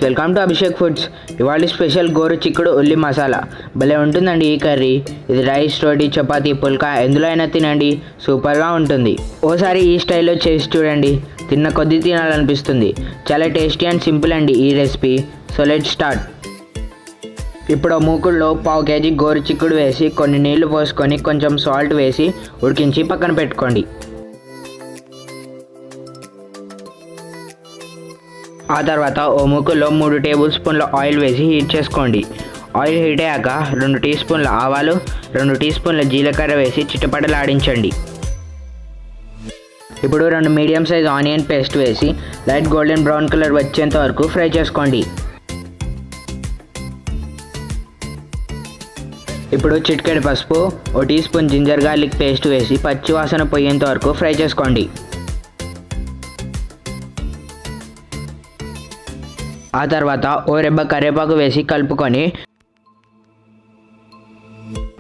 Welcome to Abhishek foods. ఇవాళ special గోరు చిక్కుడు ఉల్లి మసాలా భలే ఉంటుందండి. ఈ కర్రీ ఇది రైస్, రోటీ, చపాతీ, పుల్కా ఎందులో అయినా తినండి, సూపర్గా ఉంటుంది. ఓసారి ఈ స్టైల్లో చేసి చూడండి, తిన్న కొద్దీ తినాలనిపిస్తుంది. చాలా టేస్టీ అండ్ సింపుల్ అండి ఈ రెసిపీ. So let's start. ఇప్పుడు మూకుల్లో 1/2 kg గోరు చిక్కుడు వేసి కొన్ని నీళ్లు పోసుకొని కొంచెం సాల్ట్ వేసి ఉడికించి పక్కన పెట్టుకోండి. ఆ తర్వాత ఓ మూకుల్లో 3 టేబుల్ స్పూన్ల ఆయిల్ వేసి హీట్ చేసుకోండి. ఆయిల్ హీట్ అయ్యాక 2 టీ స్పూన్ల ఆవాలు, 2 టీ స్పూన్ల జీలకర్ర వేసి చిటపటలాడించండి. ఇప్పుడు 2 మీడియం సైజ్ ఆనియన్ పేస్ట్ వేసి లైట్ గోల్డెన్ బ్రౌన్ కలర్ వచ్చేంత వరకు ఫ్రై చేసుకోండి. ఇప్పుడు చిటికెడు పసుపు, 1 teaspoon ginger garlic paste వేసి పచ్చి వాసన పోయేంత వరకు ఫ్రై చేసుకోండి. ఆ తర్వాత ఓ రెబ్బ కరివేపాకు వేసి కలుపుకొని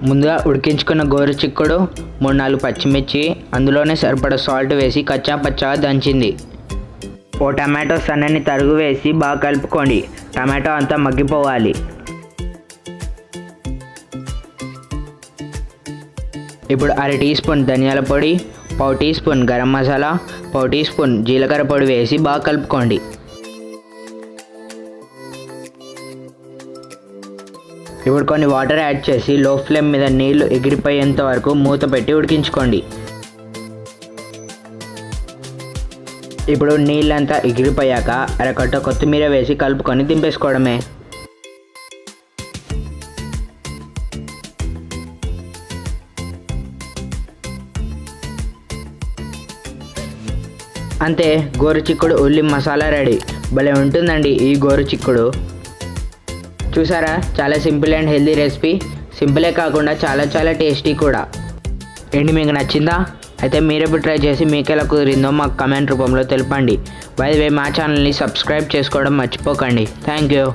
ముందుగా ఉడికించుకున్న గోరు చిక్కుడు, 3-4 పచ్చిమిర్చి, అందులోనే సరిపడా సాల్ట్ వేసి కచ్చా పచ్చా దంచింది. ఓ టమాటో సన్నని తరుగు వేసి బాగా కలుపుకోండి. టమాటో అంతా మగ్గిపోవాలి. ఇప్పుడు 1/2 టీ స్పూన్ ధనియాల పొడి, 1/4 teaspoon garam masala, 1/4 teaspoon జీలకర్ర పొడి వేసి బాగా కలుపుకోండి. ఇప్పుడు కొన్ని వాటర్ యాడ్ చేసి లో ఫ్లేమ్ మీద నీళ్లు ఎగిరిపోయేంత వరకు మూత పెట్టి ఉడికించుకోండి. ఇప్పుడు నీళ్ళంతా ఎగిరిపోయాక అరకట్ట కొత్తిమీర వేసి కలుపుకొని దింపేసుకోవడమే. అంతే, గోరు చిక్కుడు ఉల్లి మసాలా రెడీ. భలే ఉంటుందండి ఈ గోరు చిక్కుడు. చూసారా, చాలా సింపుల్ అండ్ హెల్దీ రెసిపీ. సింపులే కాకుండా చాలా టేస్టీ కూడా. ఏంటి, మీకు నచ్చిందా? అయితే మీరెప్పుడు ట్రై చేసి మీకు ఎలా కుదిరిందో మాకు కమెంట్ రూపంలో తెలపండి. బై ద వే, మా ఛానల్ని సబ్స్క్రైబ్ చేసుకోవడం మర్చిపోకండి. Thank you.